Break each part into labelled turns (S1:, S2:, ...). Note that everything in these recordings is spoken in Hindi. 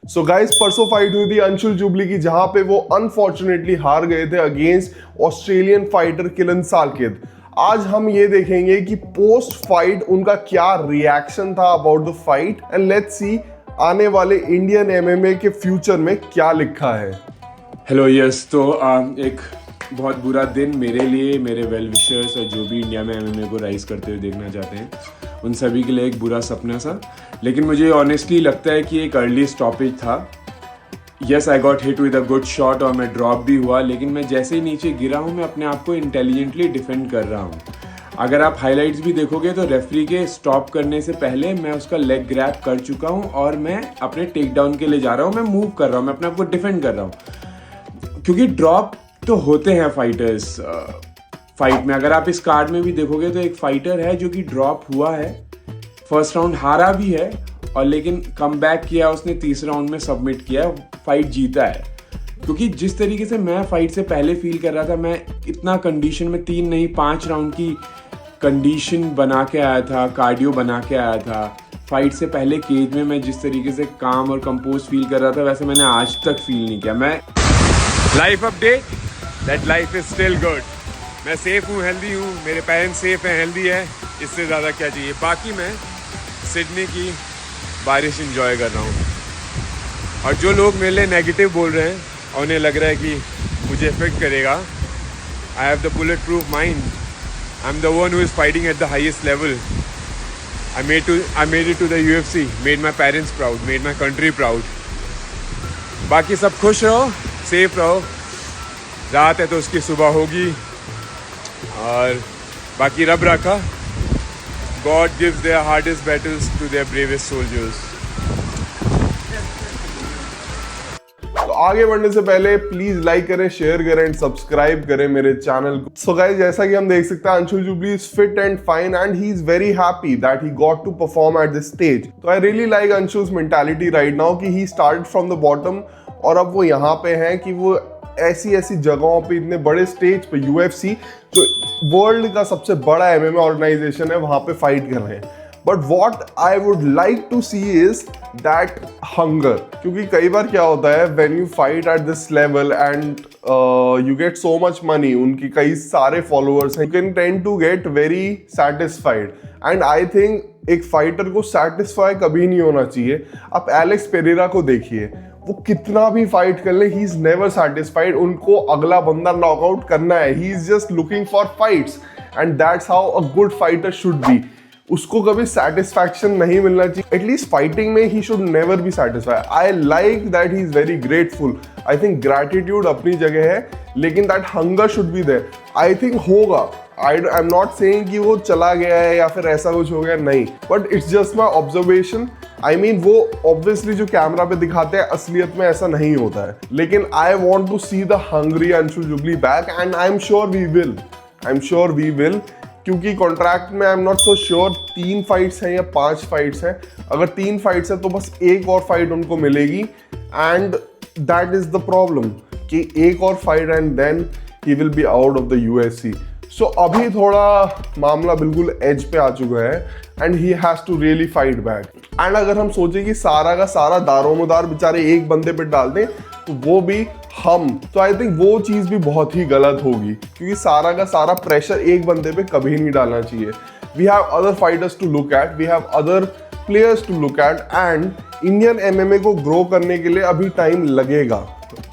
S1: सो गाइस, परसों फाइट हुई थी अंशुल जुबली की, जहां पे वो अनफॉर्चुनेटली हार गए थे अगेंस्ट ऑस्ट्रेलियन फाइटर किलन सालकिद। आज हम ये देखेंगे कि पोस्ट फाइट उनका क्या रिएक्शन था about the fight, and let's see आने वाले इंडियन एमएमए के फ्यूचर में क्या लिखा है।
S2: हेलो यस, तो एक बहुत बुरा दिन मेरे लिए, मेरे वेल विशर्स और जो भी इंडिया में एमएमए को राइज करते हुए देखना चाहते हैं उन सभी के लिए एक बुरा सपना सा। लेकिन मुझे ऑनेस्टली लगता है कि एक अर्ली स्टॉपेज था। Yes, I got hit with a good shot और मैं ड्रॉप भी हुआ, लेकिन मैं जैसे ही नीचे गिरा हूँ मैं अपने आप को इंटेलिजेंटली डिफेंड कर रहा हूँ। अगर आप हाइलाइट्स भी देखोगे तो रेफरी के स्टॉप करने से पहले मैं उसका लेग ग्रैब कर चुका हूँ और मैं अपने टेक डाउन के लिए जा रहा हूँ, मैं मूव कर रहा हूँ, मैं अपने आप को डिफेंड कर रहा हूँ। क्योंकि ड्रॉप तो होते हैं फाइटर्स फाइट में। अगर आप इस कार्ड में भी देखोगे तो एक फाइटर है जो कि ड्रॉप हुआ है, फर्स्ट राउंड हारा भी है और लेकिन कम बैक किया उसने, तीसरे राउंड में सबमिट किया, फाइट जीता है। क्योंकि जिस तरीके से मैं फाइट से पहले फील कर रहा था, मैं इतना कंडीशन में 3 नहीं 5 राउंड की कंडीशन बना के आया था, कार्डियो बना के आया था। फाइट से पहले केज में मैं जिस तरीके से काम और कंपोज फील कर रहा था वैसे मैंने आज तक फील नहीं किया। मैं life update, that life is still good. मैं सेफ हूँ, हेल्दी हूँ, मेरे पेरेंट्स सेफ हैं, हेल्दी है, इससे ज़्यादा क्या चाहिए। बाकी मैं सिडनी की बारिश एंजॉय कर रहा हूँ। और जो लोग मेरे लिए नेगेटिव बोल रहे हैं और उन्हें लग रहा है कि मुझे इफेक्ट करेगा, I have the bullet proof mind. I am the one who is fighting at the highest level. I made it to the UFC, made my parents proud, made my country proud. बाकी सब खुश रहो, सेफ रहो। रात है तो उसकी सुबह होगी और बाकी रब रखा। God gives their hardest battles to their bravest soldiers.
S1: तो आगे बढ़ने से पहले प्लीज लाइक करें, शेयर करें एंड सब्सक्राइब करें मेरे चैनल को। सो गाइस, जैसा कि हम देख सकते हैं Anshul Jubli is fit and fine and he is very happy that he got to perform at this stage. तो I really like Anshul's mentality right now कि he started from the bottom और अब वो यहाँ पे हैं कि वो ऐसी जगहों पे, इतने बड़े स्टेज पे, यूएफसी जो वर्ल्ड का सबसे बड़ा एमएमए ऑर्गेनाइजेशन है, वहां पे फाइट कर रहे हैं। But what I would like to see is that hunger. क्योंकि कई बार क्या होता है, when you fight at this level and you get so much money, उनकी कई सारे फॉलोअर्स हैं, you can tend to get very satisfied. And I think एक फाइटर को सेटिस्फाई कभी नहीं होना चाहिए। आप एलेक्स पेरेरा को देखिए, वो कितना भी फाइट कर ले, ही इज नेवर सेटिस्फाइड। उनको अगला बंदा नॉकआउट करना है, he is just looking for fights and that's how a good fighter should be. उसको कभी सेटिस्फैक्शन नहीं मिलना चाहिए। एटलीस्ट फाइटिंग में he should never be satisfied. I like that he is very grateful. I think gratitude अपनी जगह है, लेकिन that hunger should be there. I think होगा, आई एम नॉट सेइंग कि वो चला गया है या फिर ऐसा कुछ हो गया, नहीं, but it's just my observation. I mean, वो ऑब्वियसली जो कैमरा पे दिखाते हैं असलियत में ऐसा नहीं होता है, लेकिन I want to see the hungry Anshul Jubli back and I am sure we will. क्योंकि कॉन्ट्रैक्ट में I am not so sure 3 fights हैं या 5 फाइट्स हैं। अगर 3 फाइट्स हैं तो बस एक और फाइट उनको मिलेगी and that is the problem कि एक और fight and then he will be out of the UFC. So अभी थोड़ा मामला बिल्कुल एज पे आ चुका है and he has to really fight back. And अगर हम सोचें कि सारा का सारा दारोमदार बेचारे एक बंदे पे डाल दें तो वो भी हम, तो आई थिंक वो चीज भी बहुत ही गलत होगी, क्योंकि सारा का सारा प्रेशर एक बंदे पे कभी नहीं डालना चाहिए। We have other fighters to look at, we have other players to look at and Indian MMA को ग्रो करने के लिए अभी टाइम लगेगा,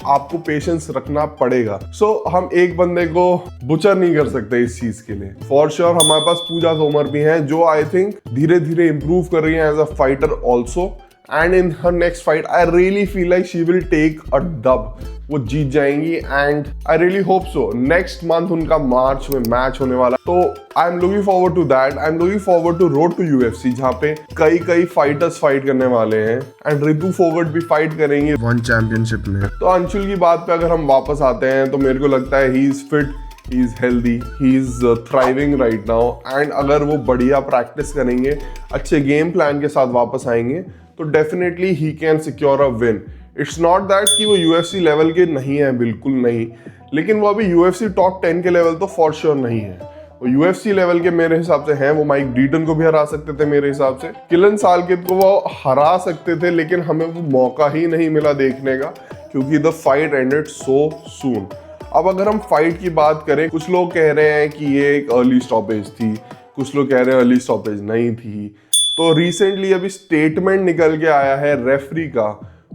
S1: आपको पेशेंस रखना पड़ेगा। सो हम एक बंदे को बुचर नहीं कर सकते इस चीज के लिए। फॉर श्योर हमारे पास पूजा तोमर भी हैं जो आई थिंक धीरे धीरे इंप्रूव कर रही हैं as a fighter also. And in her next fight I really feel like she will take a dub, वो जीत जाएंगी and I really hope so. Next month उनका मार्च में मैच होने वाला, तो I am looking forward to that. I am looking forward to road to UFC, जहाँ पे कई फाइटर्स फाइट करने वाले हैं एंड रितु फोगट भी फाइट करेंगे वन चैंपियनशिप में। तो अंशुल की बात पे अगर हम वापस आते हैं तो मेरे को लगता है he is fit, he is healthy, he is thriving right now and अगर वो बढ़िया प्रैक्टिस करेंगे, अच्छे गेम प्लान के साथ वापस आएंगे तो definitely he can secure a win. It's not that कि वो यूएफसी लेवल के नहीं है, बिल्कुल नहीं, लेकिन वो अभी यूएफसी टॉप 10 के लेवल तो फॉर श्योर नहीं है। UFC लेवल के मेरे हिसाब से हैं, वो माइक ब्रीटन को भी हरा सकते थे मेरे हिसाब से, किलन सालकित को वो हरा सकते थे, लेकिन हमें वो मौका ही नहीं मिला देखने का क्योंकि द फाइट एंडेड सो सून। अब अगर हम फाइट की बात करें, कुछ लोग कह रहे हैं कि ये एक अर्ली स्टॉपेज थी, कुछ लोग कह रहे हैं अर्ली स्टॉपेज नहीं थी। तो रिसेंटली अभी स्टेटमेंट निकल के आया है रेफरी का,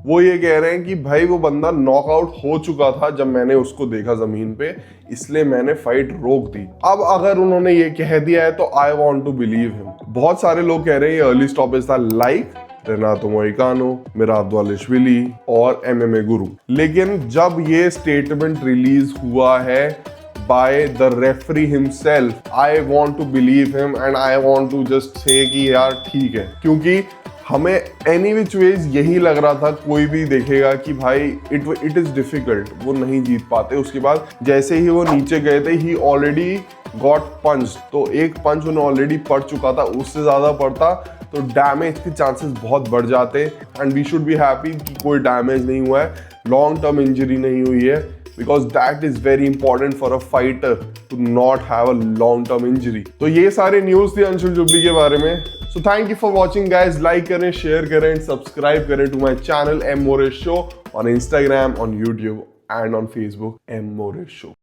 S1: वो ये कह रहे हैं कि भाई वो बंदा नॉकआउट हो चुका था जब मैंने उसको देखा जमीन पे, इसलिए मैंने फाइट रोक दी। अब अगर उन्होंने ये कह दिया है तो I want to believe him. बहुत सारे लोग कह रहे हैं ये अर्ली स्टॉपेज था, लाइक रेनातो मोइकानो, मिरादवालिशविली और एमएमए गुरु। लेकिन जब ये स्टेटमेंट रिलीज हुआ है by the referee himself, I want to believe him and I want to just say कि यार ठीक है, क्योंकि हमें एनी विच वेज यही लग रहा था, कोई भी देखेगा कि भाई इट इज डिफिकल्ट, वो नहीं जीत पाते। उसके बाद जैसे ही वो नीचे गए थे, ही ऑलरेडी गॉट पंच, तो एक पंच उन्हें ऑलरेडी पड़ चुका था, उससे ज्यादा पड़ता तो डैमेज के चांसेस बहुत बढ़ जाते। And we should be happy कि कोई डैमेज नहीं हुआ है, लॉन्ग टर्म इंजरी नहीं हुई है, because that is very important for a fighter to not have a long term injury. तो ये सारे न्यूज थे अंशुल जुबली के बारे में। So thank you for watching guys, like करें, शेयर करें एंड सब्सक्राइब करें to my channel M Moresh show on Instagram, on YouTube and on Facebook M Moresh show.